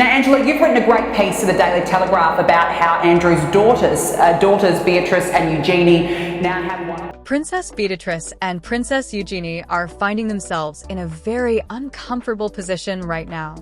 Now, Angela, you've written a great piece for the Daily Telegraph about how Andrew's daughters Beatrice and Eugenie, now have one. Princess Beatrice and Princess Eugenie are finding themselves in a very uncomfortable position right now.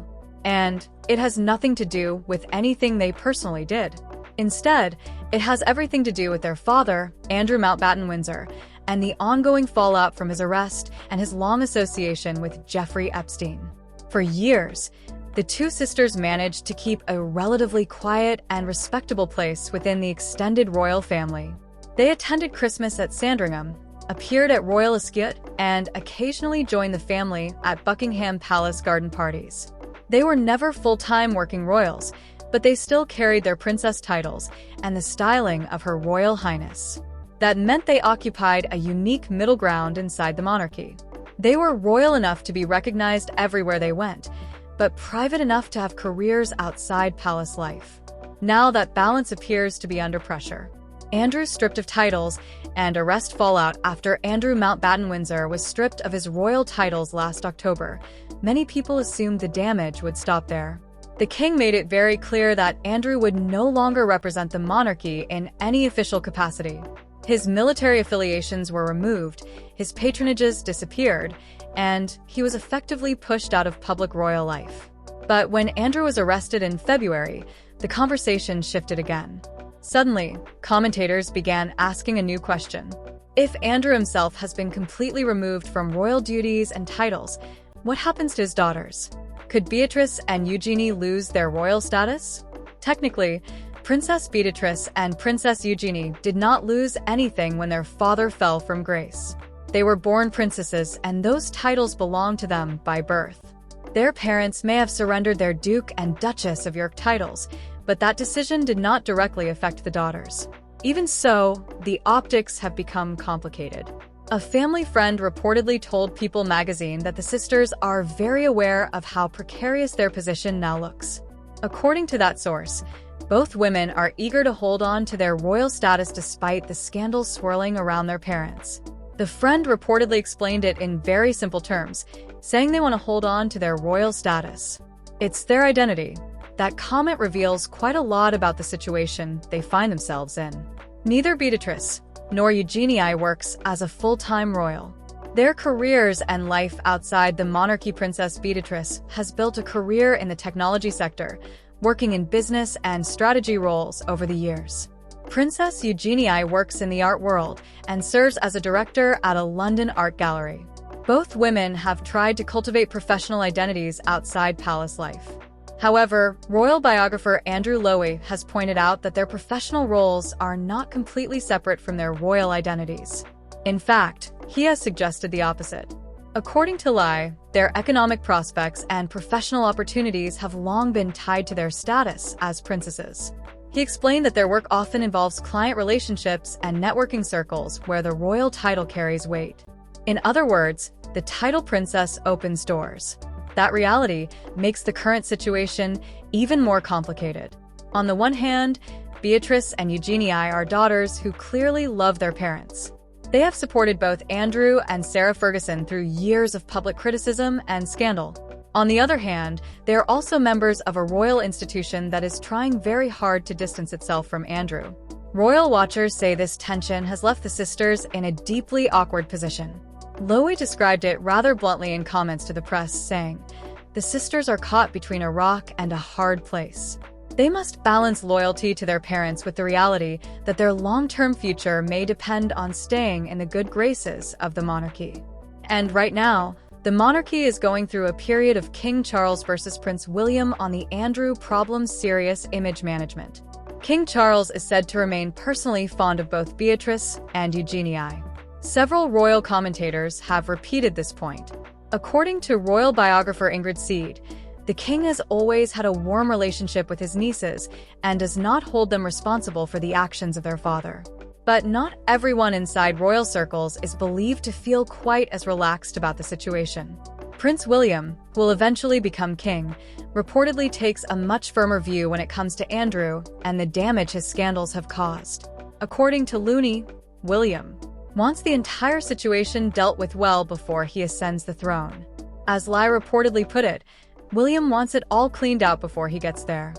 And it has nothing to do with anything they personally did. Instead, it has everything to do with their father, Andrew Mountbatten Windsor, and the ongoing fallout from his arrest and his long association with Jeffrey Epstein. For years, the two sisters managed to keep a relatively quiet and respectable place within the extended royal family. They attended Christmas at Sandringham, appeared at royal escute, and occasionally joined the family at Buckingham Palace garden parties. They were never full-time working royals, but they still carried their princess titles and the styling of Her Royal Highness. That meant they occupied a unique middle ground inside the monarchy. They were royal enough to be recognized everywhere they went, but private enough to have careers outside palace life. Now that balance appears to be under pressure. Andrew stripped of titles and arrest fallout after Andrew Mountbatten Windsor was stripped of his royal titles last October. Many people assumed the damage would stop there. The king made it very clear that Andrew would no longer represent the monarchy in any official capacity. His military affiliations were removed, his patronages disappeared, and he was effectively pushed out of public royal life. But when Andrew was arrested in February, the conversation shifted again. Suddenly, commentators began asking a new question. If Andrew himself has been completely removed from royal duties and titles, what happens to his daughters? Could Beatrice and Eugenie lose their royal status? Technically, Princess Beatrice and Princess Eugenie did not lose anything when their father fell from grace. They were born princesses, and those titles belonged to them by birth. Their parents may have surrendered their Duke and Duchess of York titles, but that decision did not directly affect the daughters. Even so, the optics have become complicated. A family friend reportedly told People magazine that the sisters are very aware of how precarious their position now looks. According to that source, both women are eager to hold on to their royal status despite the scandals swirling around their parents. The friend reportedly explained it in very simple terms, saying they want to hold on to their royal status. It's their identity. That comment reveals quite a lot about the situation they find themselves in. Neither Beatrice nor Eugenie works as a full-time royal. Their careers and life outside the monarchy. Princess Beatrice has built a career in the technology sector, working in business and strategy roles over the years. Princess Eugenie works in the art world and serves as a director at a London art gallery. Both women have tried to cultivate professional identities outside palace life. However, royal biographer Andrew Lowy has pointed out that their professional roles are not completely separate from their royal identities. In fact, he has suggested the opposite. According to Lai, their economic prospects and professional opportunities have long been tied to their status as princesses. He explained that their work often involves client relationships and networking circles where the royal title carries weight. In other words, the title princess opens doors. That reality makes the current situation even more complicated. On the one hand, Beatrice and Eugenie are daughters who clearly love their parents. They have supported both Andrew and Sarah Ferguson through years of public criticism and scandal. On the other hand, they are also members of a royal institution that is trying very hard to distance itself from Andrew. Royal watchers say this tension has left the sisters in a deeply awkward position. Lowy described it rather bluntly in comments to the press, saying, "The sisters are caught between a rock and a hard place. They must balance loyalty to their parents with the reality that their long-term future may depend on staying in the good graces of the monarchy." And right now, the monarchy is going through a period of King Charles versus Prince William on the Andrew problem's serious image management. King Charles is said to remain personally fond of both Beatrice and Eugenie. Several royal commentators have repeated this point. According to royal biographer Ingrid Seed, the king has always had a warm relationship with his nieces and does not hold them responsible for the actions of their father. But not everyone inside royal circles is believed to feel quite as relaxed about the situation. Prince William, who will eventually become king, reportedly takes a much firmer view when it comes to Andrew and the damage his scandals have caused. According to Looney, William wants the entire situation dealt with well before he ascends the throne. As Lai reportedly put it, William wants it all cleaned out before he gets there.